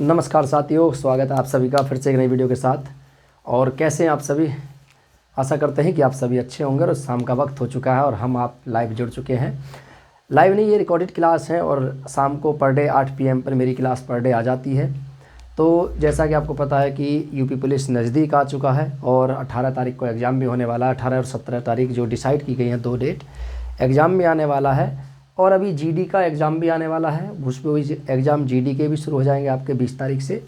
नमस्कार साथियों, स्वागत है आप सभी का फिर से एक नई वीडियो के साथ। और कैसे हैं आप सभी? आशा करते हैं कि आप सभी अच्छे होंगे। और शाम का वक्त हो चुका है और हम आप लाइव जुड़ चुके हैं। लाइव नहीं, ये रिकॉर्डेड क्लास है और शाम को पर डे 8 PM पर मेरी क्लास पर डे आ जाती है। तो जैसा कि आपको पता है कि यूपी पुलिस नज़दीक आ चुका है और 18 तारीख को एग्ज़ाम भी होने वाला है। 18 और 17 तारीख जो डिसाइड की गई हैं 2 डेट, एग्ज़ाम भी आने वाला है। और अभी जीडी का एग्ज़ाम भी आने वाला है, उस पर भी एग्ज़ाम जीडी के भी शुरू हो जाएंगे आपके 20 तारीख से।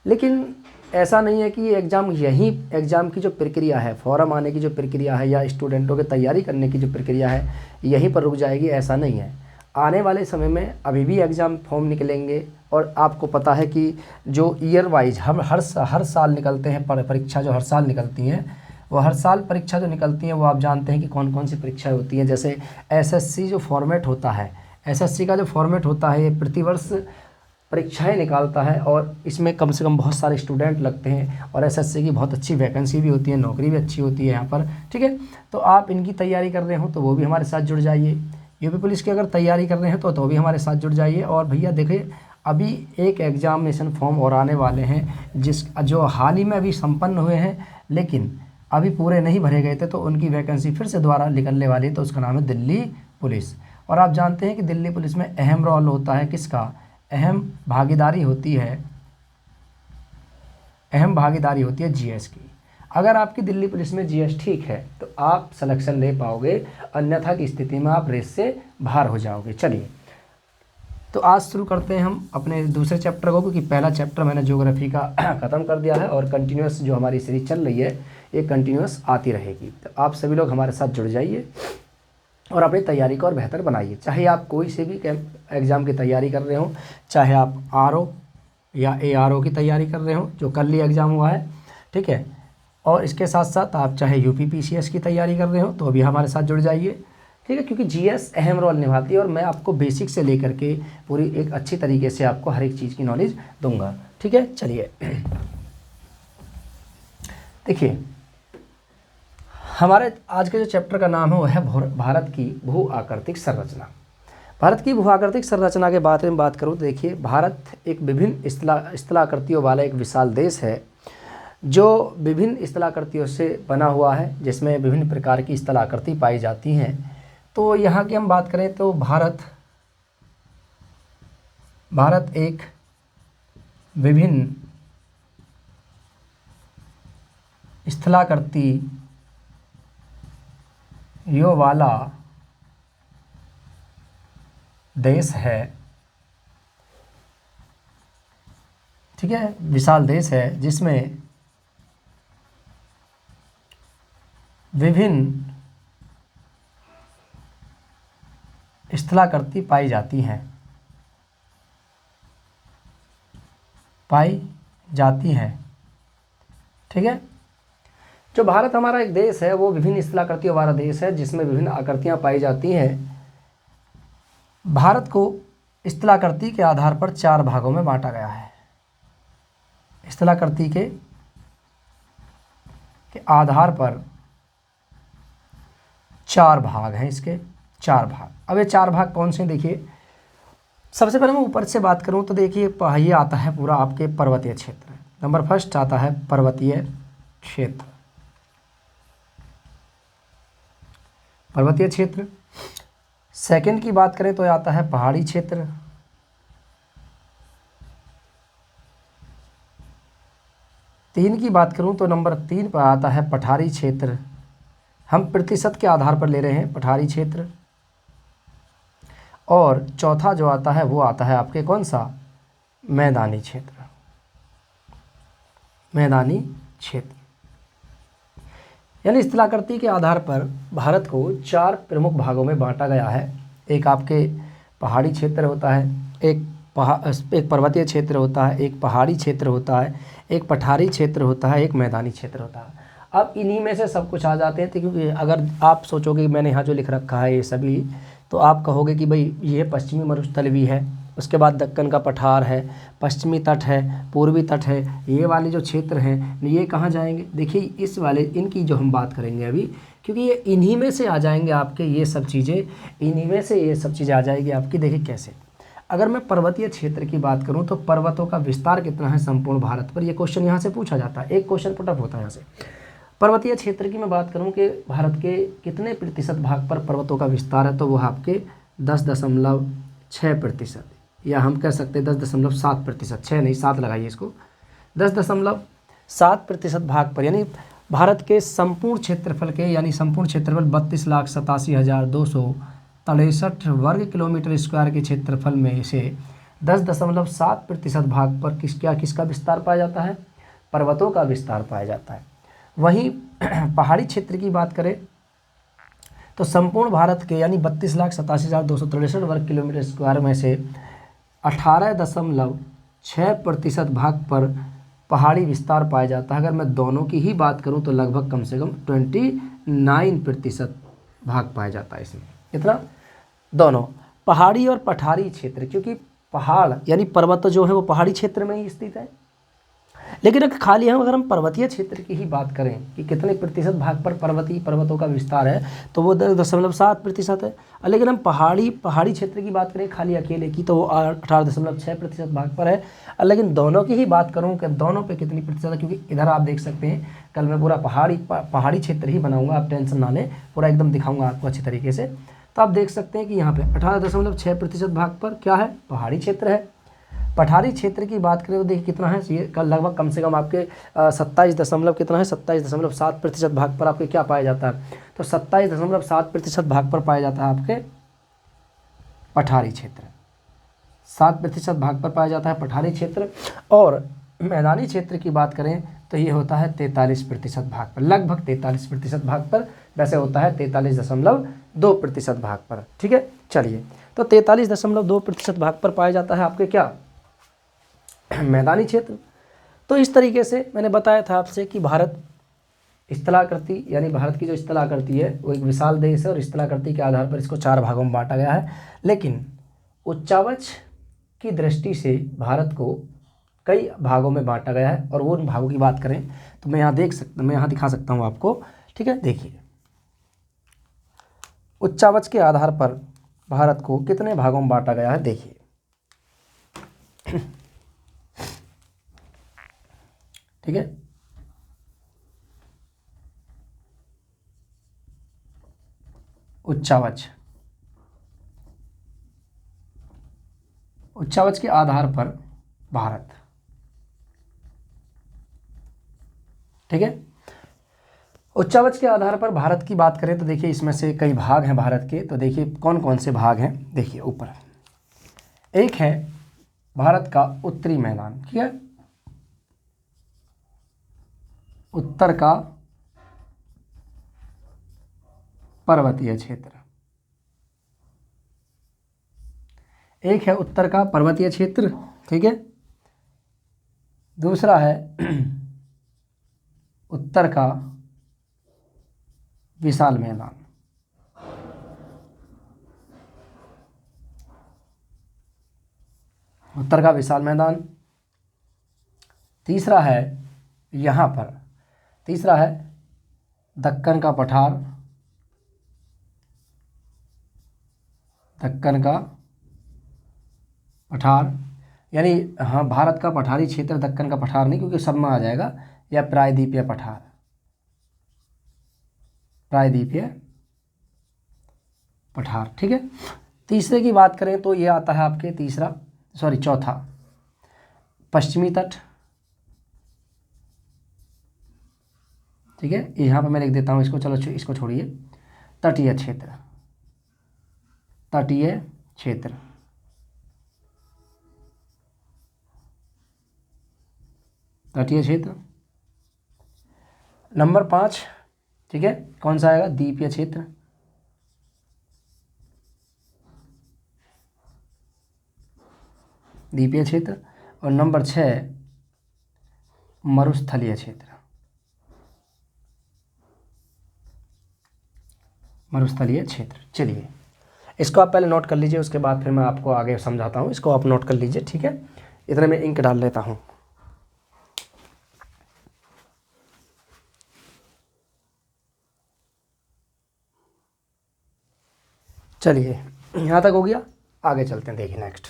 लेकिन ऐसा नहीं है कि ये एग्ज़ाम यहीं एग्ज़ाम की जो प्रक्रिया है, फॉर्म आने की जो प्रक्रिया है या स्टूडेंटों के तैयारी करने की जो प्रक्रिया है यहीं पर रुक जाएगी, ऐसा नहीं है। आने वाले समय में अभी भी एग्ज़ाम फॉर्म निकलेंगे। और आपको पता है कि जो ईयर वाइज हम हर साल निकलते हैं परीक्षा, जो हर साल निकलती हैं वो हर साल परीक्षा जो निकलती हैं वो आप जानते हैं कि कौन कौन सी परीक्षाएं होती हैं। जैसे एसएससी जो फॉर्मेट होता है, एसएससी का जो फॉर्मेट होता है ये प्रतिवर्ष परीक्षाएं निकालता है और इसमें कम से कम बहुत सारे स्टूडेंट लगते हैं और एसएससी की बहुत अच्छी वैकेंसी भी होती है, नौकरी भी अच्छी होती है यहाँ पर। ठीक है, तो आप इनकी तैयारी कर रहे हो तो वो भी हमारे साथ जुड़ जाइए। यूपी पुलिस की अगर तैयारी कर रहे हैं तो भी हमारे साथ जुड़ जाइए। और भैया देखिए, अभी एक एग्जामिनेशन फॉर्म और आने वाले हैं जो हाल ही में अभी संपन्न हुए हैं, लेकिन अभी पूरे नहीं भरे गए थे, तो उनकी वैकेंसी फिर से दोबारा निकलने वाली है। तो उसका नाम है दिल्ली पुलिस। और आप जानते हैं कि दिल्ली पुलिस में अहम रोल होता है किसका? अहम भागीदारी होती है जीएस की। अगर आपकी दिल्ली पुलिस में जीएस ठीक है तो आप सिलेक्शन ले पाओगे, अन्यथा की स्थिति में आप रेस से बाहर हो जाओगे। चलिए, तो आज शुरू करते हैं हम अपने दूसरे चैप्टर को, क्योंकि पहला चैप्टर मैंने ज्योग्राफी का ख़त्म कर दिया है और कंटिन्यूस जो हमारी सीरीज चल रही है ये कंटिन्यूस आती रहेगी। तो आप सभी लोग हमारे साथ जुड़ जाइए और अपनी तैयारी को और बेहतर बनाइए। चाहे आप कोई से भी एग्ज़ाम की तैयारी कर रहे हो, चाहे आप आरओ या एआरओ की तैयारी कर रहे हो जो कल ही एग्ज़ाम हुआ है, ठीक है, और इसके साथ साथ आप चाहे यूपी पीसीएस की तैयारी कर रहे हो तो भी हमारे साथ जुड़ जाइए। ठीक है, क्योंकि जीएस अहम रोल निभाती है और मैं आपको बेसिक से लेकर के पूरी एक अच्छी तरीके से आपको हर एक चीज़ की नॉलेज दूंगा। ठीक है, चलिए देखिए, हमारे आज के जो चैप्टर का नाम है वो है भारत की भू आकृतिक संरचना। भारत की भू आकृतिक संरचना के बारे में बात करूँ तो देखिए, भारत एक विभिन्न स्थलाकृतियों वाला एक विशाल देश है जो विभिन्न स्थलाकृतियों से बना हुआ है, जिसमें विभिन्न प्रकार की स्थलाकृति पाई जाती हैं। तो यहाँ की हम बात करें तो भारत एक विभिन्न स्थलाकृतियों वाला देश है। ठीक है, विशाल देश है जिसमें विभिन्न स्थलाकृति पाई जाती हैं। ठीक है, जो भारत हमारा एक देश है वो विभिन्न स्थलाकृतियों वाला देश है जिसमें विभिन्न आकृतियां पाई जाती हैं। भारत को स्थलाकृति के आधार पर 4 भागों में बांटा गया है। स्थलाकृति के आधार पर 4 भाग हैं, इसके 4 भाग। अब ये 4 भाग कौन से? देखिए, सबसे पहले मैं ऊपर से बात करूं तो देखिए, ये आता है पूरा आपके पर्वतीय क्षेत्र। नंबर फर्स्ट आता है पर्वतीय क्षेत्र। सेकंड की बात करें तो आता है पहाड़ी क्षेत्र। तीन की बात करूं तो नंबर 3 पर आता है पठारी क्षेत्र। हम प्रतिशत के आधार पर ले रहे हैं पठारी क्षेत्र। और चौथा जो आता है वो आता है आपके कौन सा? मैदानी क्षेत्र। यानी स्थलाकृति के आधार पर भारत को 4 प्रमुख भागों में बांटा गया है। एक आपके पहाड़ी क्षेत्र होता है, एक पर्वतीय क्षेत्र होता है, एक पहाड़ी क्षेत्र होता है, एक पठारी क्षेत्र होता है, एक मैदानी क्षेत्र होता है। अब इन्हीं में से सब कुछ आ जाते हैं। तो क्योंकि अगर आप सोचोगे कि मैंने यहाँ जो लिख रखा है ये सभी, तो आप कहोगे कि भाई ये पश्चिमी मरुस्थल भी है, उसके बाद दक्कन का पठार है, पश्चिमी तट है, पूर्वी तट है, ये वाले जो क्षेत्र हैं ये कहाँ जाएंगे? देखिए, इस वाले इनकी जो हम बात करेंगे अभी, क्योंकि ये इन्हीं में से आ जाएंगे आपके ये सब चीज़ें, इन्हीं में से ये सब चीज़ें आ जाएगी आपकी। देखिए कैसे, अगर मैं पर्वतीय क्षेत्र की बात करूं तो पर्वतों का विस्तार कितना है संपूर्ण भारत पर, यह क्वेश्चन यहाँ से पूछा जाता है, एक क्वेश्चन पुटअप होता है यहाँ से। पर्वतीय क्षेत्र की मैं बात करूं कि भारत के कितने प्रतिशत भाग पर पर्वतों का विस्तार है, तो वो आपके 10.6%, या हम कह सकते हैं 10.7%, 6 नहीं 7 लगाइए इसको, 10.7% भाग पर, यानी भारत के संपूर्ण क्षेत्रफल के, यानी संपूर्ण क्षेत्रफल 32,87,263 वर्ग किलोमीटर स्क्वायर के क्षेत्रफल में से 10.7% भाग पर किसका विस्तार पाया जाता है, पर्वतों का विस्तार पाया जाता है। वहीं पहाड़ी क्षेत्र की बात करें तो संपूर्ण भारत के यानी 32,87,263 वर्ग किलोमीटर स्क्वायर में से 18.6% भाग पर पहाड़ी विस्तार पाया जाता है। अगर मैं दोनों की ही बात करूं तो लगभग कम से कम 29% भाग पाया जाता है इसमें। कितना? दोनों पहाड़ी और पठारी क्षेत्र, क्योंकि पहाड़ यानी पर्वत जो है वो पहाड़ी क्षेत्र में ही स्थित है। लेकिन खाली अगर हम पर्वतीय क्षेत्र की ही बात करें कि कितने प्रतिशत भाग पर पर्वतों का विस्तार है, तो वो 10.7% है। लेकिन हम पहाड़ी क्षेत्र की बात करें खाली अकेले की, तो वो 18.6% भाग पर है। लेकिन दोनों की ही बात करूं कि दोनों पे कितनी प्रतिशत है, क्योंकि इधर आप देख सकते हैं, कल मैं पूरा पहाड़ी क्षेत्र ही बनाऊंगा, आप टेंशन ना लें, पूरा एकदम दिखाऊंगा आपको अच्छी तरीके से। तो आप देख सकते हैं कि यहाँ पे 18.6% भाग पर क्या है, पहाड़ी क्षेत्र है। पठारी क्षेत्र की बात करें तो देखिए कितना है, ये कल लगभग कम से कम आपके 27.7% भाग पर आपके क्या पाया जाता है, तो 27.7% भाग पर पाया जाता है आपके पठारी क्षेत्र, 7% भाग पर पाया जाता है पठारी क्षेत्र। और मैदानी क्षेत्र की बात करें तो ये होता है 43% भाग पर, लगभग 43% भाग पर, वैसे होता है 43.2% भाग पर। ठीक है, चलिए, तो 43.2% भाग पर पाया जाता है आपके क्या, मैदानी क्षेत्र। तो इस तरीके से मैंने बताया था आपसे कि भारत स्थलाकृति, यानी भारत की जो स्थलाकृति है वो एक विशाल देश है, और स्थलाकृति के आधार पर इसको 4 भागों में बांटा गया है। लेकिन उच्चावच की दृष्टि से भारत को कई भागों में बांटा गया है, और वो उन भागों की बात करें तो मैं यहाँ दिखा सकता हूँ आपको। ठीक है, देखिए उच्चावच के आधार पर भारत को कितने भागों में बांटा गया है, देखिए ठीक है, उच्चावच के आधार पर भारत, ठीक है, उच्चावच के आधार पर भारत की बात करें तो देखिए इसमें से कई भाग हैं भारत के, तो देखिए कौन कौन से भाग हैं, देखिए ऊपर एक है भारत का उत्तरी मैदान, ठीक है, उत्तर का पर्वतीय क्षेत्र, एक है उत्तर का पर्वतीय क्षेत्र, ठीक है, दूसरा है उत्तर का विशाल मैदान, उत्तर का विशाल मैदान, तीसरा है यहाँ पर, तीसरा है दक्कन का पठार, दक्कन का पठार, यानी हाँ भारत का पठारी क्षेत्र, दक्कन का पठार नहीं क्योंकि सब में आ जाएगा, या प्रायद्वीपीय पठार, प्रायद्वीपीय पठार, ठीक है। तीसरे की बात करें तो ये आता है आपके चौथा पश्चिमी तट, ठीक है, यहाँ पर मैं लिख देता हूँ इसको, चलो इसको छोड़िए, तटीय क्षेत्र, तटीय क्षेत्र, तटीय क्षेत्र। नंबर 5, ठीक है, कौन सा आएगा, द्वीपीय क्षेत्र, द्वीपीय क्षेत्र। और नंबर 6 मरुस्थलीय क्षेत्र, मरुस्थलीय क्षेत्र। चलिए इसको आप पहले नोट कर लीजिए, उसके बाद फिर मैं आपको आगे समझाता हूँ, इसको आप नोट कर लीजिए, ठीक है। इतने में इंक डाल लेता हूँ। चलिए यहाँ तक हो गया। आगे चलते हैं। देखिए नेक्स्ट,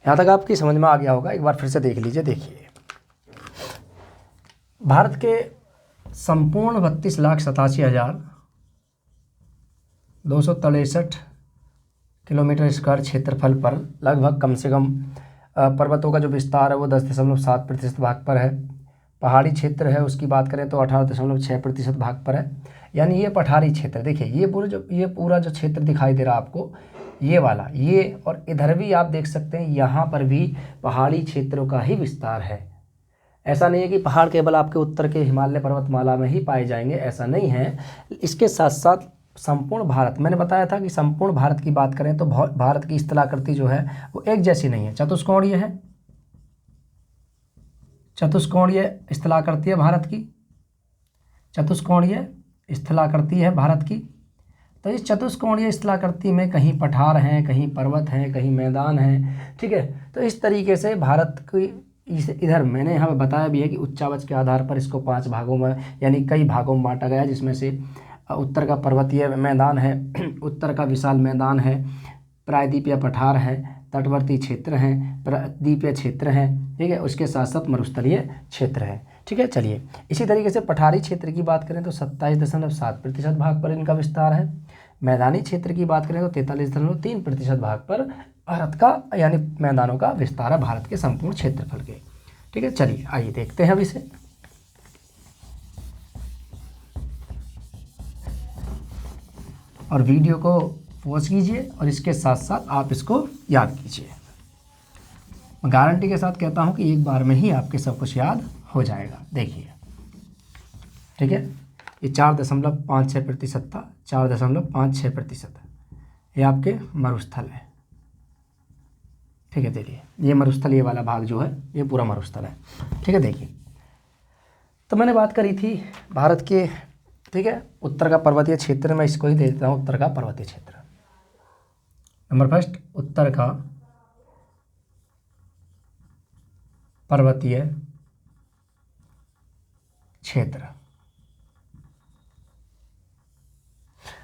यहाँ तक आपकी समझ में आ गया होगा, एक बार फिर से देख लीजिए। देखिए भारत के संपूर्ण 32,87,263 किलोमीटर स्क्वायर क्षेत्रफल पर लगभग कम से कम पर्वतों का जो विस्तार है वो 10.7% भाग पर है। पहाड़ी क्षेत्र है उसकी बात करें तो 18.6% भाग पर है। यानी ये पठारी क्षेत्र, देखिए ये पूरा जो क्षेत्र दिखाई दे रहा है आपको, ये वाला, ये और इधर भी आप देख सकते हैं, यहाँ पर भी पहाड़ी क्षेत्रों का ही विस्तार है। ऐसा नहीं है कि पहाड़ केवल आपके उत्तर के हिमालय पर्वतमाला में ही पाए जाएंगे, ऐसा नहीं है। इसके साथ साथ संपूर्ण भारत, मैंने बताया था कि संपूर्ण भारत की बात करें तो भारत की स्थलाकृति जो है वो एक जैसी नहीं है, चतुष्कोणीय है। चतुष्कोणीय स्थलाकृति है भारत की, चतुष्कोणीय स्थलाकृति है भारत की। तो इस चतुष्कोणीय स्थलाकृति में कहीं पठार हैं, कहीं पर्वत हैं, कहीं मैदान हैं, ठीक है। तो इस तरीके से भारत की इधर मैंने यहाँ बताया भी है कि उच्चावच के आधार पर इसको 5 भागों में यानी कई भागों में बांटा गया है, जिसमें से उत्तर का पर्वतीय मैदान है, उत्तर का विशाल मैदान है, प्रायद्वीपीय पठार है, तटवर्ती क्षेत्र हैं, द्वीपीय क्षेत्र हैं, ठीक है। उसके साथ साथ मरुस्थलीय क्षेत्र है, ठीक है। चलिए इसी तरीके से पठारी क्षेत्र की बात करें तो 27.7% भाग पर इनका विस्तार है। मैदानी क्षेत्र की बात करें तो 43.3% भाग पर भारत का यानी मैदानों का विस्तार है भारत के संपूर्ण क्षेत्रफल के, ठीक है। चलिए आइए देखते हैं अब इसे। और वीडियो को पॉज कीजिए और इसके साथ साथ आप इसको याद कीजिए। मैं गारंटी के साथ कहता हूं कि एक बार में ही आपके सब कुछ याद हो जाएगा। देखिए ठीक है, ये 4.56% था, 4.56% ये आपके मरुस्थल है, ठीक है। देखिए ये मरुस्थल, ये वाला भाग जो है ये पूरा मरुस्थल है, ठीक है। देखिए तो मैंने बात करी थी भारत के, ठीक है, उत्तर का पर्वतीय क्षेत्र, में इसको ही दे देता हूँ उत्तर का पर्वतीय क्षेत्र। नंबर फर्स्ट, उत्तर का पर्वतीय क्षेत्र।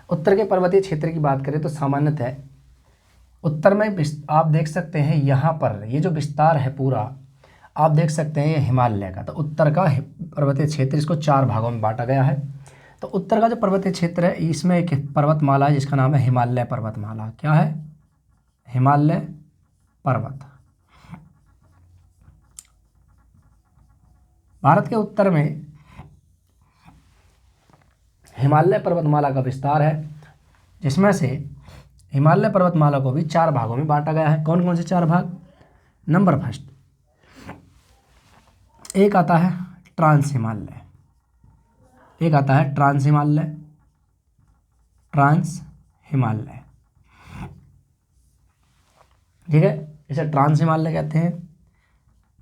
उत्तर के पर्वतीय क्षेत्र की बात करें तो सामान्यतः उत्तर में आप देख सकते हैं यहाँ पर ये जो विस्तार है पूरा आप देख सकते हैं ये हिमालय का। तो उत्तर का पर्वतीय क्षेत्र, इसको 4 भागों में बांटा गया है। तो उत्तर का जो पर्वतीय क्षेत्र है इसमें एक पर्वतमाला है जिसका नाम है हिमालय पर्वतमाला। क्या है? हिमालय पर्वत। भारत के उत्तर में हिमालय पर्वतमाला का विस्तार है, जिसमें से हिमालय पर्वतमाला को भी 4 भागों में बांटा गया है। कौन कौन से 4 भाग? नंबर फर्स्ट, एक आता है ट्रांस हिमालय, एक आता है ट्रांस हिमालय, ट्रांस हिमालय, ठीक है, इसे ट्रांस हिमालय कहते हैं।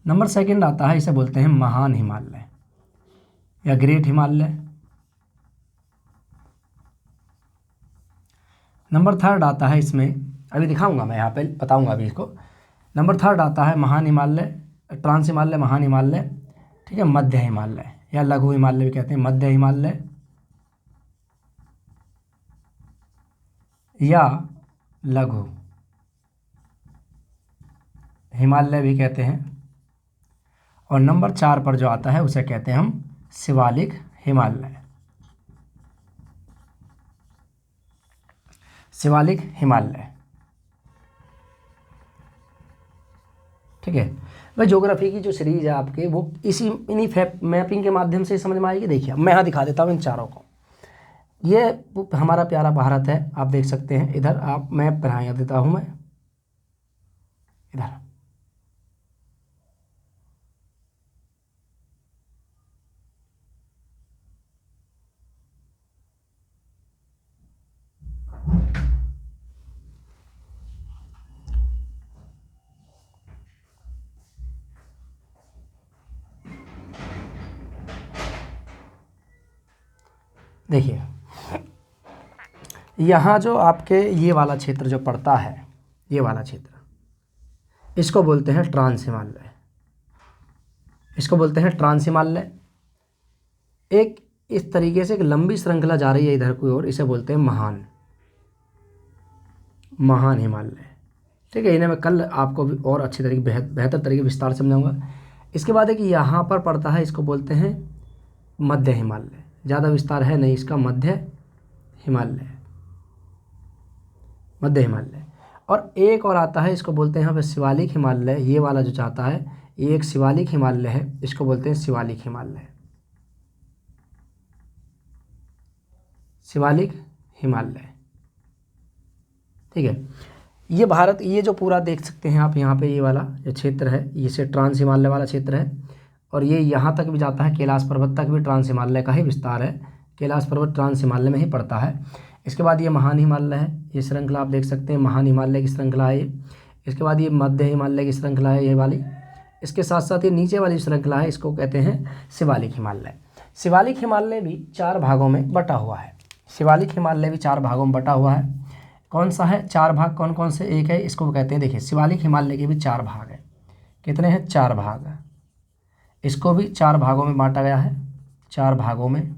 नंबर सेकंड आता है, इसे बोलते हैं महान हिमालय या ग्रेट हिमालय। नंबर थर्ड आता है, इसमें अभी दिखाऊंगा मैं, यहाँ पे बताऊंगा अभी इसको। नंबर थर्ड आता है महान हिमालय, ट्रांस हिमालय, महान हिमालय, ठीक है, मध्य हिमालय या लघु हिमालय भी कहते हैं, मध्य हिमालय या लघु हिमालय भी कहते हैं। और नंबर 4 पर जो आता है उसे कहते हैं हम शिवालिक हिमालय, शिवालिक हिमालय, ठीक है। वह ज्योग्राफी की जो सीरीज है आपके वो इन्हीं मैपिंग के माध्यम से समझ में आएगी। देखिए मैं यहाँ दिखा देता हूँ इन चारों को। ये हमारा प्यारा भारत है, आप देख सकते हैं। इधर आप मैप बना देता हूँ मैं, इधर देखिए, यहाँ जो आपके ये वाला क्षेत्र जो पड़ता है, ये वाला क्षेत्र, इसको बोलते हैं ट्रांस हिमालय, इसको बोलते हैं ट्रांस हिमालय। एक इस तरीके से एक लंबी श्रृंखला जा रही है इधर की ओर, इसे बोलते हैं महान, महान हिमालय, ठीक है, इन्हें मैं कल आपको भी और अच्छी तरीके बेहतर तरीके विस्तार से समझाऊंगा। इसके बाद है कि यहाँ पर पड़ता है, इसको बोलते हैं मध्य हिमालय। ज़्यादा विस्तार है नहीं इसका, मध्य हिमालय, मध्य हिमालय। और एक और आता है, इसको बोलते हैं यहाँ पे शिवालिक हिमालय। ये वाला जो चाहता है, ये एक शिवालिक हिमालय है, इसको बोलते हैं शिवालिक हिमालय, शिवालिक हिमालय। ठीक है, ये भारत, ये जो पूरा देख सकते हैं आप यहाँ पे, ये वाला जो क्षेत्र है, इसे ट्रांस हिमालय वाला क्षेत्र है। और ये यहाँ तक भी जाता है, कैलाश पर्वत तक भी ट्रांस हिमालय का ही विस्तार है। कैलाश पर्वत ट्रांस हिमालय में ही पड़ता है। इसके बाद ये महान हिमालय है, ये श्रृंखला आप देख सकते हैं, महान हिमालय की श्रृंखला है ये। इसके बाद ये मध्य हिमालय की श्रृंखला है, ये वाली। इसके साथ साथ ये नीचे वाली श्रृंखला है, इसको कहते हैं शिवालिक हिमालय। शिवालिक हिमालय भी 4 भागों में बटा हुआ है। शिवालिक हिमालय भी 4 भागों में बटा हुआ है। कौन सा है 4 भाग, कौन कौन से? एक है, इसको कहते हैं, देखिए शिवालिक हिमालय के भी 4 भाग हैं। कितने हैं? 4 भाग। इसको भी 4 भागों में बांटा गया है। 4 भागों में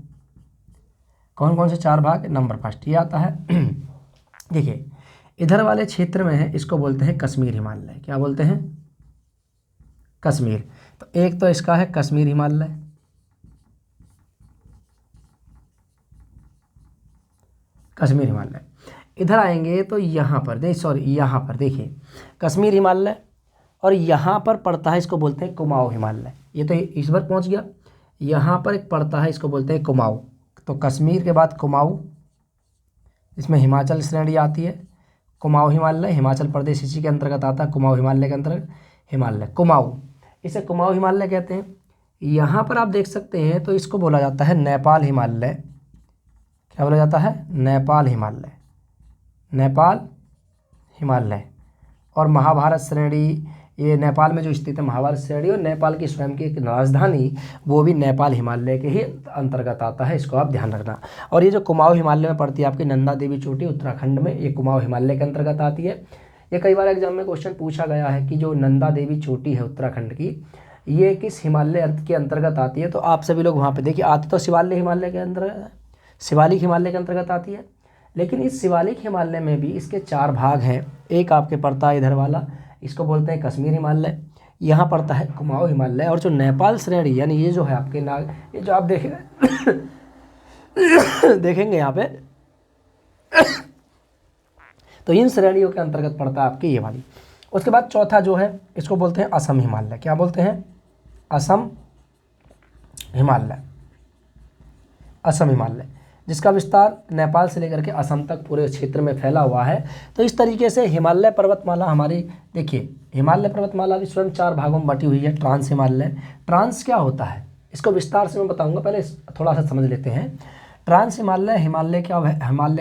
कौन कौन से 4 भाग? नंबर फर्स्ट ये आता है। देखिए इधर वाले क्षेत्र में है, इसको बोलते हैं कश्मीर हिमालय। क्या बोलते हैं? कश्मीर। तो एक तो इसका है कश्मीर हिमालय, कश्मीर हिमालय। इधर आएंगे तो यहाँ पर यहाँ पर देखिए कश्मीर हिमालय, और यहाँ पर पड़ता है, इसको बोलते हैं कुमाऊँ हिमालय। ये तो इस बार पहुँच गया। यहाँ पर एक पड़ता है, इसको बोलते हैं कुमाऊँ। तो कश्मीर के बाद कुमाऊँ, इसमें हिमाचल श्रेणी आती है। कुमाऊँ हिमालय, हिमाचल प्रदेश इसी के अंतर्गत आता है, कुमाऊँ हिमालय के अंतर्गत हिमालय कुमाऊँ, इसे कुमाऊँ हिमालय कहते हैं। यहाँ पर आप देख सकते हैं, तो इसको बोला जाता है नेपाल हिमालय। क्या बोला जाता है? नेपाल हिमालय, नेपाल हिमालय। और महाभारत श्रेणी, ये नेपाल में जो स्थित है महाभारत श्रेणी, और नेपाल की स्वयं की एक राजधानी, वो भी नेपाल हिमालय के ही अंतर्गत आता है, इसको आप ध्यान रखना। और ये जो कुमाऊँ हिमालय में पड़ती है आपकी नंदा देवी चोटी उत्तराखंड में, ये कुमाऊँ हिमालय के अंतर्गत आती है। ये कई बार एग्जाम में क्वेश्चन पूछा गया है कि जो नंदा देवी चोटी है उत्तराखंड की, ये किस हिमालय के अंतर्गत आती है? तो आप सभी लोग वहाँ पर देखिए, आती तो शिवालिक हिमालय के अंतर्गत, शिवालिक हिमालय के अंतर्गत आती है। लेकिन इस शिवालिक हिमालय में भी इसके 4 भाग हैं। एक आपके पड़ता है इधर वाला, इसको बोलते हैं कश्मीर हिमालय। यहाँ पड़ता है कुमाऊँ हिमालय। और जो नेपाल श्रेणी, यानी ये जो है आपके ये जो आप देखेंगे देखेंगे यहाँ पे, तो इन श्रेणियों के अंतर्गत पड़ता है आपकी ये वाली। उसके बाद चौथा जो है, इसको बोलते हैं असम हिमालय। क्या बोलते हैं? असम हिमालय, असम हिमालय, जिसका विस्तार नेपाल से लेकर के असम तक पूरे क्षेत्र में फैला हुआ है। तो इस तरीके से हिमालय पर्वतमाला हमारी, देखिए हिमालय पर्वतमाला भी स्वयं 4 भागों में बटी हुई है। ट्रांस हिमालय, ट्रांस क्या होता है इसको विस्तार से मैं बताऊंगा, पहले थोड़ा सा समझ लेते हैं। ट्रांस हिमालय, हिमालय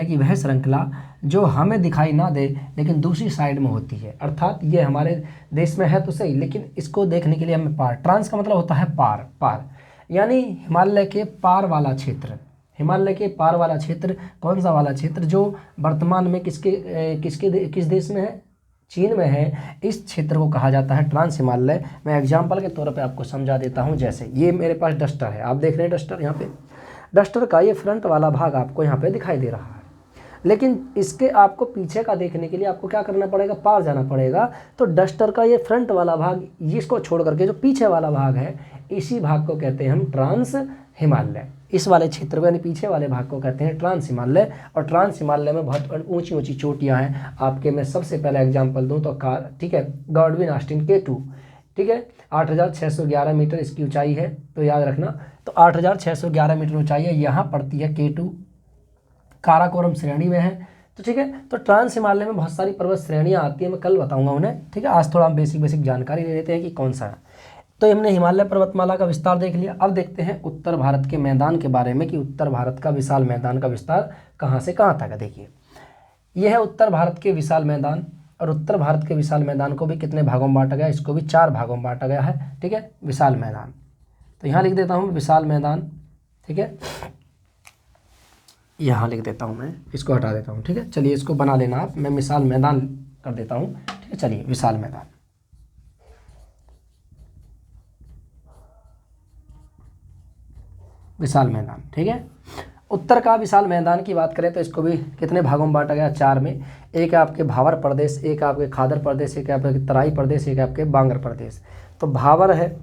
की वह श्रृंखला जो हमें दिखाई ना दे लेकिन दूसरी साइड में होती है। अर्थात ये हमारे देश में है तो सही, लेकिन इसको देखने के लिए हमें पार, ट्रांस का मतलब होता है पार, पार यानी हिमालय के पार वाला क्षेत्र। हिमालय के पार वाला क्षेत्र कौन सा वाला क्षेत्र? जो वर्तमान में किस देश में है? चीन में है। इस क्षेत्र को कहा जाता है ट्रांस हिमालय। मैं एग्जांपल के तौर पे आपको समझा देता हूं। जैसे ये मेरे पास डस्टर है, आप देख रहे हैं डस्टर, यहाँ पे डस्टर का ये फ्रंट वाला भाग आपको यहाँ पे दिखाई दे रहा है, लेकिन इसके आपको पीछे का देखने के लिए आपको क्या करना पड़ेगा? पार जाना पड़ेगा। तो डस्टर का ये फ्रंट वाला भाग, इसको छोड़ करके जो पीछे वाला भाग है, इसी भाग को कहते हैं हम ट्रांस हिमालय। इस वाले क्षेत्र को यानी पीछे वाले भाग को कहते हैं ट्रांस हिमालय। और ट्रांस हिमालय में बहुत ऊंची ऊंची चोटियां हैं। आपके मैं सबसे पहले एग्जांपल दूं तो ठीक है, गॉडविन ऑस्टिन K2, ठीक है, 8611 मीटर इसकी ऊंचाई है, तो याद रखना। तो 8611 मीटर ऊंचाई है, यहाँ पड़ती है K2, काराकोरम श्रेणी में है। तो ठीक है, तो ट्रांस हिमालय में बहुत सारी पर्वत श्रेणियाँ आती हैं, मैं कल बताऊँगा उन्हें। ठीक है, आज थोड़ा हम बेसिक जानकारी ले लेते हैं कि कौन सा है। तो हमने हिमालय पर्वतमाला का विस्तार देख लिया। अब देखते हैं उत्तर भारत के मैदान के बारे में कि उत्तर भारत का विशाल मैदान का विस्तार कहाँ से कहाँ तक है। देखिए यह है उत्तर भारत के विशाल मैदान, और उत्तर भारत के विशाल मैदान को भी कितने भागों में बांटा गया? इसको भी 4 भागों में बांटा गया है। ठीक है, विशाल मैदान, तो यहाँ लिख देता हूँ विशाल मैदान। ठीक है, यहाँ लिख देता हूँ, मैं इसको हटा देता हूँ। ठीक है, चलिए इसको बना लेना आप, मैं विशाल मैदान कर देता हूँ। ठीक है, चलिए विशाल मैदान, विशाल मैदान। ठीक है, उत्तर का विशाल मैदान की बात करें तो इसको भी कितने भागों में बांटा गया, 4 में। एक है आपके भावर प्रदेश, एक है आपके खादर प्रदेश, एक है आपके तराई प्रदेश, एक है आपके बांगर प्रदेश। तो भावर है,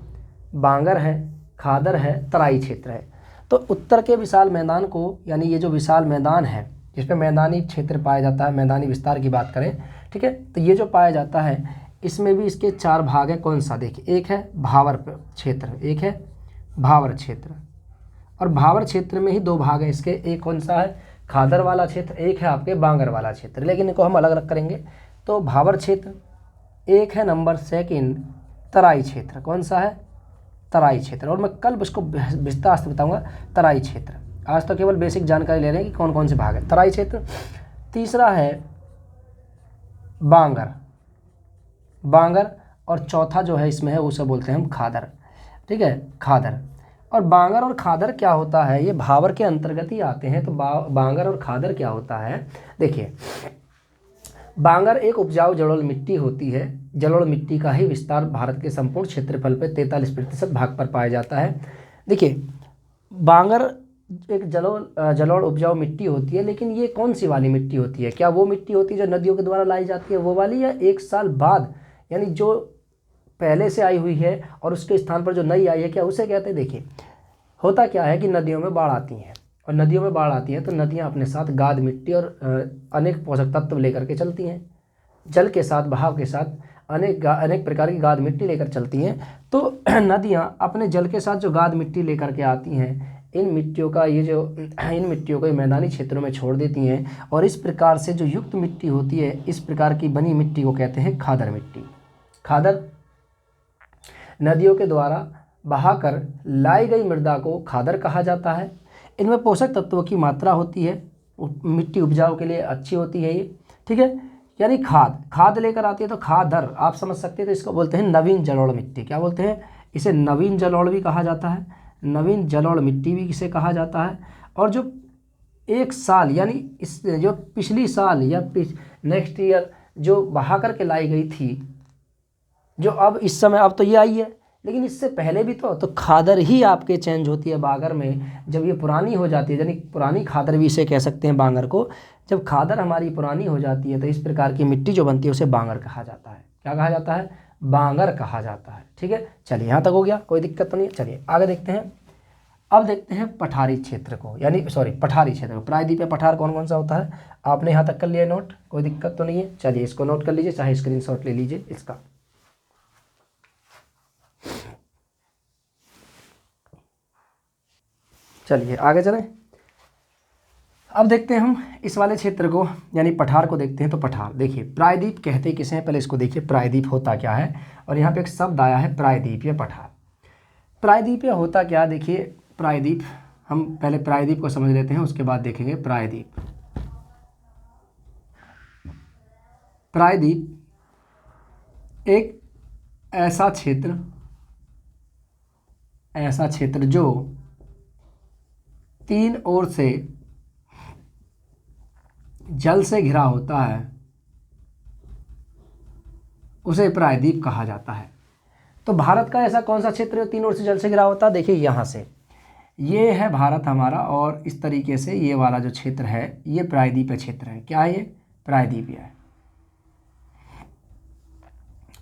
बांगर है, खादर है, तराई क्षेत्र है। तो उत्तर के विशाल मैदान को, यानी ये जो विशाल मैदान है जिसमें मैदानी क्षेत्र पाया जाता है, मैदानी विस्तार की बात करें, ठीक है, तो ये जो पाया जाता है इसमें भी इसके 4 भाग हैं। कौन सा, देखिए, एक है भावर क्षेत्र, एक है भावर क्षेत्र, और भावर क्षेत्र में ही 2 भाग हैं इसके। एक कौन सा है, खादर वाला क्षेत्र, एक है आपके बांगर वाला क्षेत्र, लेकिन इनको हम अलग अलग करेंगे। तो भावर क्षेत्र, एक है नंबर 2 तराई क्षेत्र। कौन सा है, तराई क्षेत्र, और मैं कल उसको विस्तार से बताऊंगा तराई क्षेत्र। आज तो केवल बेसिक जानकारी ले रहे हैं कि कौन कौन से भाग है। तराई क्षेत्र। तीसरा है बांगर, बांगर, और चौथा जो है इसमें है उसे बोलते हैं हम खादर, ठीक है, खादर। और बांगर और खादर क्या होता है, ये भावर के अंतर्गत ही आते हैं। तो बांगर और खादर क्या होता है, देखिए, बांगर एक उपजाऊ जलोढ़ मिट्टी होती है। जलोढ़ मिट्टी का ही विस्तार भारत के संपूर्ण क्षेत्रफल पर 43% भाग पर पाया जाता है। देखिए, बांगर एक जलोढ़ उपजाऊ मिट्टी होती है, लेकिन ये कौन सी वाली मिट्टी होती है, क्या वो मिट्टी होती है जो नदियों के द्वारा लाई जाती है वो वाली, या 1 साल बाद, यानी जो पहले से आई हुई है और उसके स्थान पर जो नई आई है, क्या उसे कहते हैं। देखिए, होता क्या है कि नदियों में बाढ़ आती हैं, और नदियों में बाढ़ आती है तो नदियाँ अपने साथ गाद मिट्टी और अनेक पोषक तत्व लेकर के चलती हैं। जल के साथ, बहाव के साथ अनेक प्रकार की गाद मिट्टी लेकर चलती हैं। तो नदियाँ अपने जल के साथ जो गाद मिट्टी लेकर के आती हैं, इन मिट्टियों को मैदानी क्षेत्रों में छोड़ देती हैं, और इस प्रकार से जो युक्त मिट्टी होती है, इस प्रकार की बनी मिट्टी को कहते हैं खादर मिट्टी। खादर नदियों के द्वारा बहाकर लाई गई मृदा को खादर कहा जाता है। इनमें पोषक तत्वों की मात्रा होती है, मिट्टी उपजाऊ के लिए अच्छी होती है ये, ठीक है। यानी खाद लेकर आती है तो खादर आप समझ सकते हैं। तो इसको बोलते हैं नवीन जलोढ़ मिट्टी। क्या बोलते हैं, इसे नवीन जलोढ़ भी कहा जाता है, नवीन जलोढ़ मिट्टी भी इसे कहा जाता है। और जो 1 साल, यानी इस जो पिछली साल या नेक्स्ट ईयर जो बहा करके लाई गई थी, जो अब इस समय, अब तो ये आई है, लेकिन इससे पहले भी तो खादर ही आपके चेंज होती है बांगर में। जब ये पुरानी हो जाती है, यानी पुरानी खादर भी इसे कह सकते हैं बांगर को। जब खादर हमारी पुरानी हो जाती है तो इस प्रकार की मिट्टी जो बनती है उसे बांगर कहा जाता है। क्या कहा जाता है, बांगर कहा जाता है, ठीक है। चलिए, यहाँ तक हो गया, कोई दिक्कत तो नहीं है। चलिए आगे देखते हैं। अब देखते हैं पठारी क्षेत्र को, यानी पठारी क्षेत्र को। प्रायद्वीप या पठार कौन कौन सा होता है, आपने यहाँ तक कर लिया नोट, कोई दिक्कत तो नहीं है। चलिए इसको नोट कर लीजिए, चाहे स्क्रीनशॉट ले लीजिए इसका। चलिए आगे चलें। अब देखते हैं हम इस वाले क्षेत्र को, यानी पठार को देखते हैं। तो पठार, देखिए, प्रायद्वीप कहते किसे हैं, पहले इसको देखिए प्रायद्वीप होता क्या है। और यहाँ पे एक शब्द आया है प्रायद्वीप या पठार। प्रायद्वीप या होता क्या, देखिए, प्रायद्वीप, हम पहले प्रायद्वीप को समझ लेते हैं, उसके बाद देखेंगे प्रायद्वीप। प्रायद्वीप एक ऐसा क्षेत्र जो 3 ओर से जल से घिरा होता है, उसे प्रायद्वीप कहा जाता है। तो भारत का ऐसा कौन सा क्षेत्र है 3 ओर से जल से घिरा होता है, देखिए यहाँ से, ये है भारत हमारा, और इस तरीके से ये वाला जो क्षेत्र है ये प्रायद्वीपीय क्षेत्र है। क्या है ये, प्रायद्वीपीय है,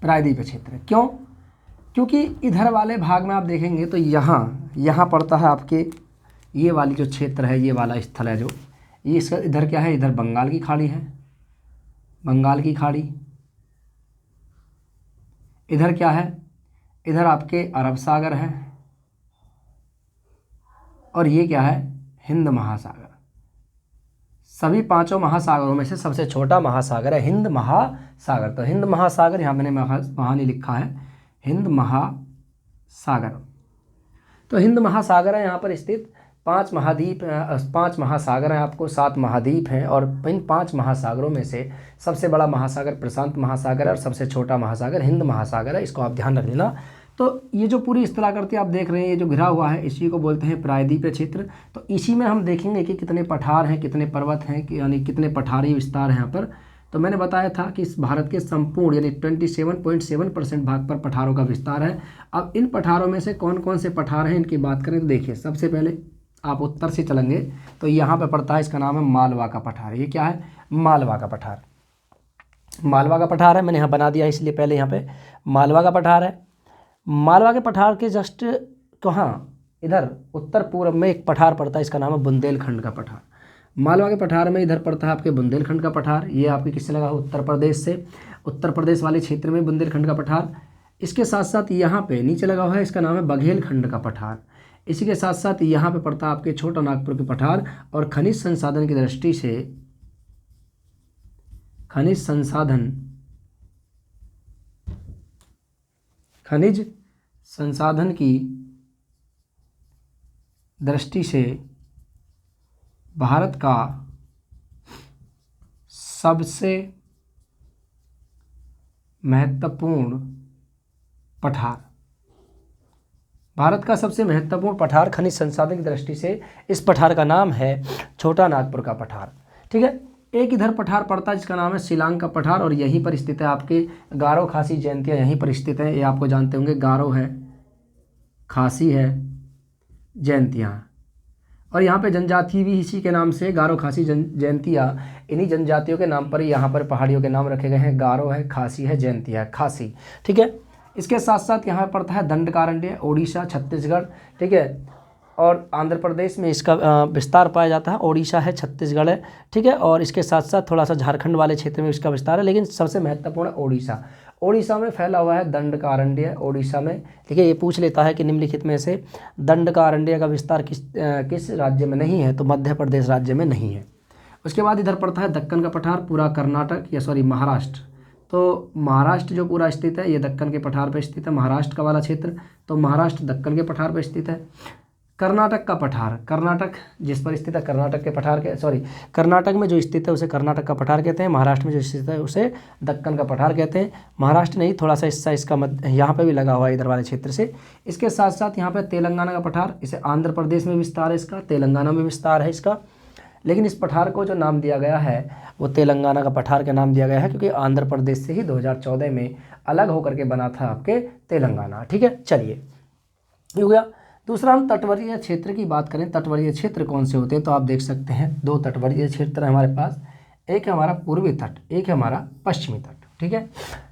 प्रायद्वीपीय क्षेत्र। क्यों, क्योंकि इधर वाले भाग में आप देखेंगे तो यहाँ पड़ता है आपके, ये वाली जो क्षेत्र है, ये वाला स्थल है जो, ये इसका इधर क्या है, इधर बंगाल की खाड़ी है, बंगाल की खाड़ी। इधर क्या है, इधर आपके अरब सागर है, और ये क्या है, हिंद महासागर। सभी 5 महासागरों में से सबसे छोटा महासागर है हिंद महासागर। तो हिंद महासागर, यहाँ मैंने वहाँ नहीं लिखा है, हिंद महासागर। तो हिंद महासागर है यहाँ पर स्थित। 5 महासागर हैं, आपको 7 महाद्वीप हैं, और इन 5 महासागरों में से सबसे बड़ा महासागर प्रशांत महासागर है, और सबसे छोटा महासागर हिंद महासागर है। इसको आप ध्यान रख लेना। तो ये जो पूरी स्थलाकृति आप देख रहे हैं, ये जो घिरा हुआ है, इसी को बोलते हैं प्रायद्वीपीय क्षेत्र। तो इसी में हम देखेंगे कि कितने पठार हैं, कितने पर्वत हैं, यानी कितने पठारी विस्तार हैं यहाँ पर। तो मैंने बताया था कि इस भारत के संपूर्ण यानी 27.7% भाग पर पठारों का विस्तार है। अब इन पठारों में से कौन कौन से पठार हैं इनकी बात करें तो देखिए, सबसे पहले आप उत्तर से चलेंगे तो यहाँ पे पड़ता है, इसका नाम है मालवा का पठार। ये क्या है? मालवा का पठार। मालवा का पठार है, मैंने यहाँ बना दिया इसलिए पहले यहाँ पे मालवा का पठार है। मालवा के पठार के जस्ट कहाँ, इधर उत्तर पूर्व में एक पठार पड़ता है, इसका नाम है बुंदेलखंड का पठार। मालवा के पठार में इधर पड़ता है आपके बुंदेलखंड का पठार। ये आपके किससे लगा हो? उत्तर प्रदेश से, उत्तर प्रदेश वाले क्षेत्र में बुंदेलखंड का पठार। इसके साथ साथ यहाँ पे नीचे लगा हुआ है, इसका नाम है बघेलखंड का पठार। इसी के साथ साथ यहाँ पे पड़ता है आपके छोटा नागपुर के पठार। और खनिज संसाधन की दृष्टि से, खनिज संसाधन की दृष्टि से भारत का सबसे महत्वपूर्ण पठार, भारत का सबसे महत्वपूर्ण पठार खनिज संसाधन की दृष्टि से, इस पठार का नाम है छोटा नागपुर का पठार। ठीक है। एक इधर पठार पड़ता है जिसका नाम है शिलांग का पठार, और यहीं पर स्थित है आपके गारो खासी जयंतिया, यहीं पर स्थित है। ये आपको जानते होंगे, गारो है, खासी है, जयंतिया। और यहाँ पे जनजाति भी इसी के नाम से, गारो खासी जयंतिया, इन्हीं जनजातियों के नाम पर ही यहाँ पर पहाड़ियों के नाम रखे गए हैं। गारो है, खासी है, जयंतिया है, खासी। ठीक है। इसके साथ साथ यहाँ पड़ता है दंडकारण्य, ओडिशा, छत्तीसगढ़। ठीक है। और आंध्र प्रदेश में इसका विस्तार पाया जाता है। ओडिशा है, छत्तीसगढ़ है। ठीक है। और इसके साथ साथ थोड़ा सा झारखंड वाले क्षेत्र में इसका विस्तार है, लेकिन सबसे महत्वपूर्ण ओडिशा। ओडिशा में फैला हुआ है दंडकारण्य, ओडिशा में। ठीक है। ये पूछ लेता है कि निम्नलिखित में से दंडकारण्य का विस्तार किस राज्य में नहीं है, तो मध्य प्रदेश राज्य में नहीं है। उसके बाद इधर पड़ता है दक्कन का पठार, पूरा कर्नाटक या महाराष्ट्र। तो महाराष्ट्र जो पूरा स्थित है, ये दक्कन के पठार पर स्थित है, महाराष्ट्र का वाला क्षेत्र। तो महाराष्ट्र दक्कन के पठार पर स्थित है। कर्नाटक का पठार, कर्नाटक जिस पर स्थित है, कर्नाटक के पठार के कर्नाटक में जो स्थित है उसे कर्नाटक का पठार कहते हैं। महाराष्ट्र में जो स्थित है उसे दक्कन का पठार कहते हैं। महाराष्ट्र नहीं, थोड़ा सा हिस्सा इसका यहाँ पे भी लगा हुआ है, इधर वाले क्षेत्र से। इसके साथ साथ यहाँ पे तेलंगाना का पठार, इसे आंध्र प्रदेश में विस्तार है इसका, तेलंगाना में विस्तार है इसका। लेकिन इस पठार को जो नाम दिया गया है वो तेलंगाना का पठार का नाम दिया गया है, क्योंकि आंध्र प्रदेश से ही 2014 में अलग होकर के बना था आपके तेलंगाना। ठीक है। चलिए, ये हो गया। दूसरा, हम तटवर्तीय क्षेत्र की बात करें। तटवर्तीय क्षेत्र कौन से होते हैं, तो आप देख सकते हैं 2 तटवर्तीय क्षेत्र है हमारे पास। एक है हमारा पूर्वी तट, एक है हमारा पश्चिमी तट। ठीक है।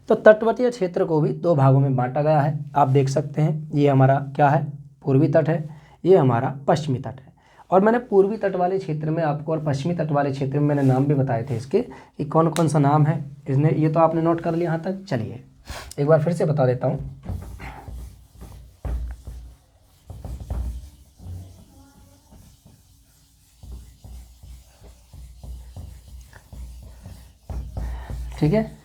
तो तटवर्तीय क्षेत्र को भी 2 भागों में बांटा गया है, आप देख सकते हैं। ये हमारा क्या है? पूर्वी तट है, ये हमारा पश्चिमी तट है। और मैंने पूर्वी तट वाले क्षेत्र में आपको और पश्चिमी तट वाले क्षेत्र में मैंने नाम भी बताए थे इसके, कि कौन कौन सा नाम है इसने। ये तो आपने नोट कर लिया यहाँ तक। चलिए एक बार फिर से बता देता हूँ। ठीक है।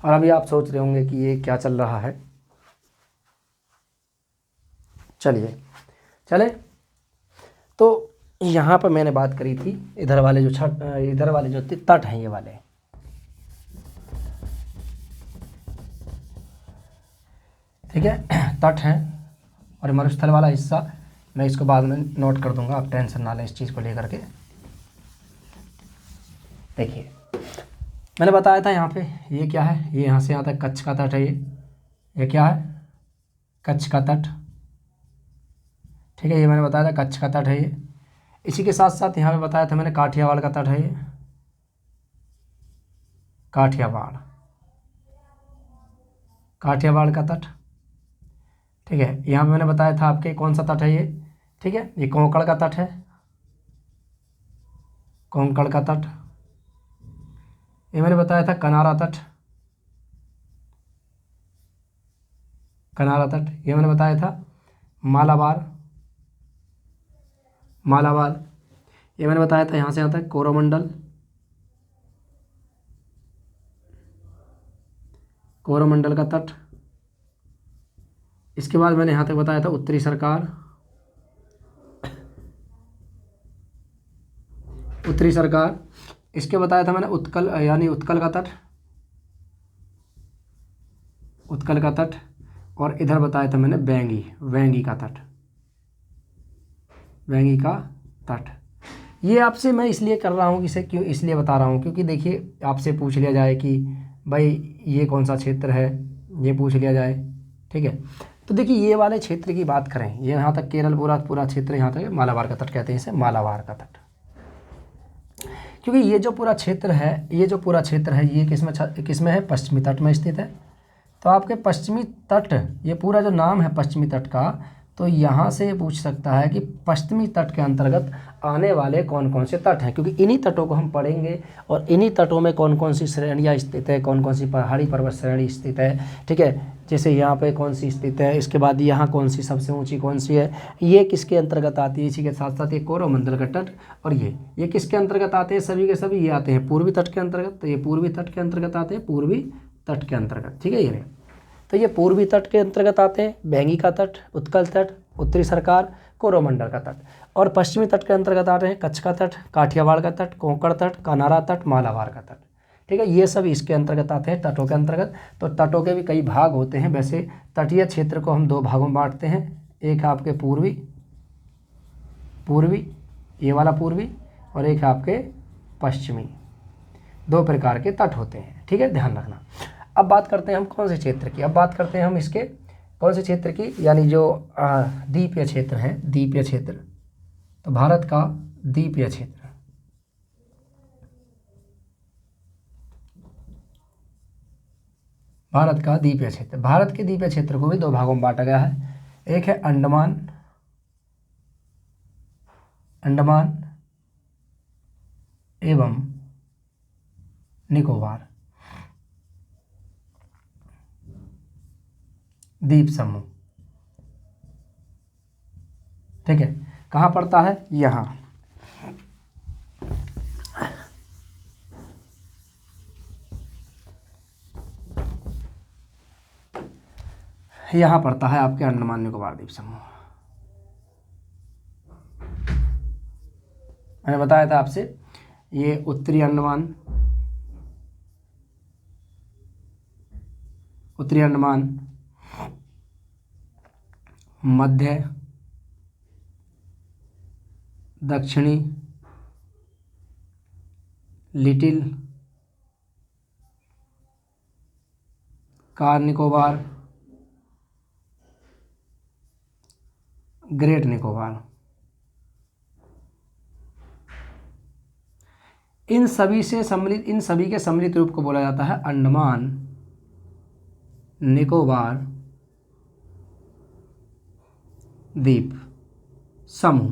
और अभी आप सोच रहे होंगे कि ये क्या चल रहा है। चलिए चले। तो यहाँ पर मैंने बात करी थी इधर वाले जो तट हैं, ये वाले, ठीक है, तट हैं। और मरुस्थल वाला हिस्सा मैं इसको बाद में नोट कर दूंगा, आप टेंशन ना लें इस चीज़ को लेकर के। देखिए मैंने बताया था यहाँ पे ये क्या है, ये यहाँ से यहाँ तक कच्छ का तट है। ये क्या है? कच्छ का तट। ठीक है, ये मैंने बताया था कच्छ का तट है ये। इसी के साथ साथ यहाँ पे बताया था मैंने काठियावाड़ का तट है ये, काठियावाड़ का तट। ठीक है, यहाँ पे मैंने बताया था आपके कौन सा तट है ये। ठीक है, ये कोंकण का तट है, कोंकण का तट। ये मैंने बताया था कनारा तट, कनारा तट। ये मैंने बताया था मालाबार, मालाबार। ये मैंने बताया था यहाँ से यहाँ तक कोरोमंडल, कोरोमंडल का तट। इसके बाद मैंने यहाँ तक बताया था उत्तरी सरकार, उत्तरी सरकार। इसके बताया था मैंने उत्कल यानी उत्कल का तट, उत्कल का तट। और इधर बताया था मैंने वेंगी, वेंगी का तट, वेंगी का तट। ये आपसे मैं इसलिए कर रहा हूँ, इसे क्यों इसलिए बता रहा हूँ क्योंकि देखिए आपसे पूछ लिया जाए कि भाई ये कौन सा क्षेत्र है, ये पूछ लिया जाए। ठीक है, तो देखिए ये वाले क्षेत्र की बात करें, ये यहाँ तक केरल पूरा पूरा क्षेत्र, यहाँ तक मालाबार का तट कहते हैं इसे, मालाबार का तट। क्योंकि ये जो पूरा क्षेत्र है, ये जो पूरा क्षेत्र है ये किसमें है, पश्चिमी तट में स्थित है। तो आपके पश्चिमी तट, ये पूरा जो नाम है पश्चिमी तट का, तो यहाँ से ये पूछ सकता है कि पश्चिमी तट के अंतर्गत आने वाले कौन कौन से तट हैं, क्योंकि इन्हीं तटों को हम पढ़ेंगे और इन्हीं तटों में कौन कौन सी श्रेणियाँ स्थित है, कौन कौन सी पहाड़ी पर्वत श्रेणी स्थित है। ठीक है, जैसे यहाँ पे कौन सी स्थित है, इसके बाद यहाँ कौन सी सबसे ऊंची कौन सी है, ये किसके अंतर्गत आती है। इसी के साथ साथ ये कोरोमंडल का तट और ये किसके अंतर्गत आते हैं, सभी के सभी ये आते हैं पूर्वी तट के अंतर्गत। तो ये पूर्वी तट के अंतर्गत आते हैं, पूर्वी तट के अंतर्गत। ठीक है, ये तो ये पूर्वी तट के अंतर्गत आते हैं बैंगी का तट, उत्कल तट, उत्तरी सरकार, कोरोमंडल का तट। और पश्चिमी तट के अंतर्गत आते हैं कच्छ का तट, काठियावाड़ का तट, कोंकण तट, कानारा तट, मालाबार का तट। ठीक है, ये सब इसके अंतर्गत आते हैं, तटों के अंतर्गत। तो तटों के भी कई भाग होते हैं। वैसे तटीय क्षेत्र को हम दो भागों में बांटते हैं, एक है आपके पूर्वी, ये वाला पूर्वी, और एक है आपके पश्चिमी। दो प्रकार के तट होते हैं। ठीक है, ध्यान रखना। अब बात करते हैं हम कौन से क्षेत्र की, अब बात करते हैं हम इसके कौन से क्षेत्र की, यानी जो द्वीपीय क्षेत्र है, द्वीपीय क्षेत्र। तो भारत का द्वीपीय क्षेत्र, भारत का द्वीपीय क्षेत्र, भारत के द्वीपीय क्षेत्र को भी दो भागों में बांटा गया है। एक है अंडमान एवं निकोबार द्वीप समूह। ठीक है, कहाँ पड़ता है, यहाँ। यहाँ पड़ता है आपके अंडमान निकोबार द्वीप समूह। मैंने बताया था आपसे, ये उत्तरी अंडमान, मध्य, दक्षिणी, लिटिल, कार निकोबार, ग्रेट निकोबार। इन सभी के सम्मिलित रूप को बोला जाता है अंडमान निकोबार द्वीप समूह,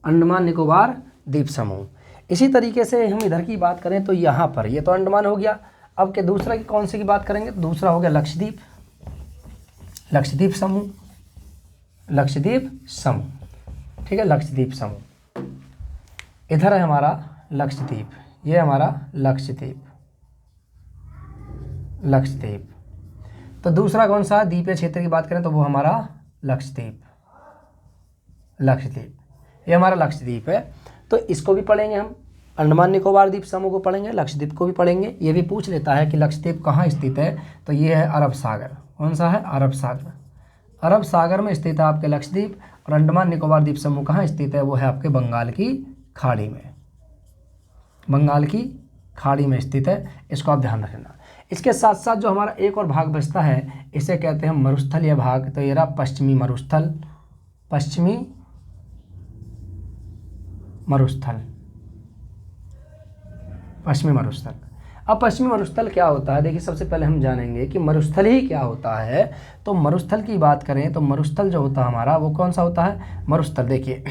अंडमान निकोबार द्वीप समूह। इसी तरीके से हम इधर की बात करें तो यहाँ पर, ये तो अंडमान हो गया। अब के दूसरा की कौन से की बात करेंगे, दूसरा हो गया लक्षद्वीप, लक्षद्वीप समूह, लक्षद्वीप समूह। ठीक है, लक्षद्वीप समूह, इधर है हमारा लक्षद्वीप, ये हमारा लक्षद्वीप। तो दूसरा कौन सा द्वीपीय क्षेत्र की बात करें तो वो हमारा लक्षद्वीप, ये हमारा लक्षद्वीप है। तो इसको भी पढ़ेंगे हम, अंडमान निकोबार द्वीप समूह को पढ़ेंगे, लक्षद्वीप को भी पढ़ेंगे। ये भी पूछ लेता है कि लक्षद्वीप कहाँ स्थित है, तो ये है अरब सागर। कौन सा है, अरब सागर। अरब सागर में स्थित है आपके लक्षद्वीप। और अंडमान निकोबार द्वीप समूह कहाँ स्थित है, वो है आपके बंगाल की खाड़ी में, बंगाल की खाड़ी में स्थित है। इसको आप ध्यान रखना। इसके साथ साथ जो हमारा एक और भाग बचता है, इसे कहते हैं मरुस्थलीय भाग। तो ये रहा पश्चिमी मरुस्थल, पश्चिमी मरुस्थल। अब पश्चिमी मरुस्थल क्या होता है, देखिए सबसे पहले हम जानेंगे कि मरुस्थल ही क्या होता है। तो मरुस्थल की बात करें तो मरुस्थल जो होता है हमारा, वो कौन सा होता है, मरुस्थल। देखिए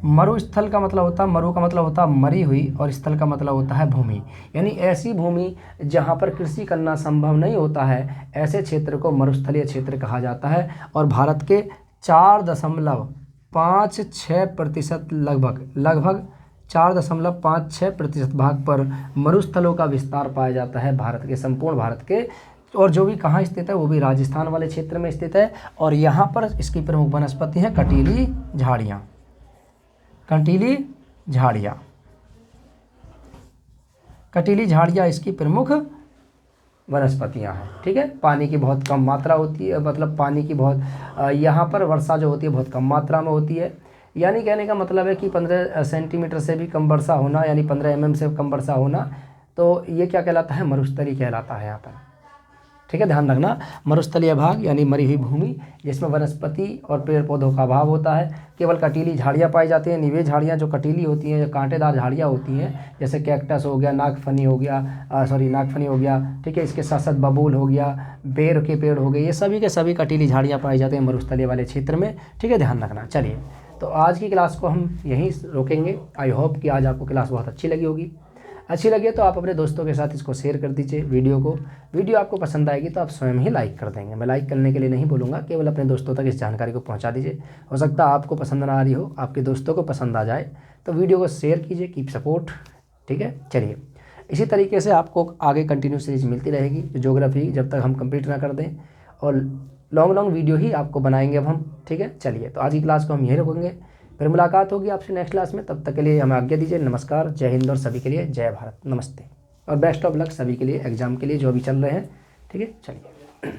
मरुस्थल का मतलब होता है, मरु का मतलब होता है मरी हुई, और स्थल का मतलब होता है भूमि। यानी ऐसी भूमि जहाँ पर कृषि करना संभव नहीं होता है, ऐसे क्षेत्र को मरुस्थलीय क्षेत्र कहा जाता है। और भारत के 4.56% लगभग 4.56% भाग पर मरुस्थलों का विस्तार पाया जाता है भारत के, संपूर्ण भारत के। और जो भी कहाँ स्थित है, वो भी राजस्थान वाले क्षेत्र में स्थित है। और यहाँ पर इसकी प्रमुख वनस्पति है कंटीली झाड़ियाँ, कंटीली झाड़ियाँ इसकी प्रमुख वनस्पतियाँ हैं। ठीक है, पानी की बहुत कम मात्रा होती है, मतलब पानी की बहुत यहाँ पर वर्षा जो होती है बहुत कम मात्रा में होती है। यानी कहने का मतलब है कि 15 सेंटीमीटर से भी कम वर्षा होना, यानी 15 mm से कम वर्षा होना तो ये क्या कहलाता है, मरुस्थली कहलाता है यहाँ पर, ठीक है, ध्यान रखना। मरुस्थलीय भाग यानी मरी हुई भूमि जिसमें वनस्पति और पेड़ पौधों का अभाव होता है, केवल कटीली झाड़ियाँ पाई जाती हैं। निवेश झाड़ियाँ जो कटीली होती हैं, जो कांटेदार झाड़ियाँ होती हैं, जैसे कैक्टस हो गया, नागफनी हो गया, नागफनी हो गया, ठीक है, इसके साथ साथ बबूल हो गया, बेर के पेड़ हो गए, ये सभी के सभी कटीली झाड़ियाँ पाई जाती हैं मरुस्थलीय वाले क्षेत्र में, ठीक है, ध्यान रखना। चलिए, तो आज की क्लास को हम यहीं रोकेंगे। आई होप कि आज आपको क्लास बहुत अच्छी लगी होगी। अच्छी लगे तो आप अपने दोस्तों के साथ इसको शेयर कर दीजिए वीडियो को। वीडियो आपको पसंद आएगी तो आप स्वयं ही लाइक कर देंगे। मैं लाइक करने के लिए नहीं बोलूँगा, केवल अपने दोस्तों तक इस जानकारी को पहुँचा दीजिए। हो सकता है आपको पसंद ना आ रही हो, आपके दोस्तों को पसंद आ जाए, तो वीडियो को शेयर कीजिए। कीप सपोर्ट, ठीक है। चलिए, इसी तरीके से आपको आगे कंटिन्यू सीरीज मिलती रहेगी, ज्योग्राफी जब तक हम कंप्लीट ना कर दें, और लॉन्ग वीडियो ही आपको बनाएंगे अब हम, ठीक है। चलिए, तो आज की क्लास को हम यहीं रोकेंगे, फिर मुलाकात होगी आपसे नेक्स्ट क्लास में। तब तक के लिए हमें आज्ञा दीजिए। नमस्कार, जय हिंद, और सभी के लिए जय भारत, नमस्ते, और बेस्ट ऑफ लक सभी के लिए एग्जाम के लिए जो अभी चल रहे हैं, ठीक है। चलिए।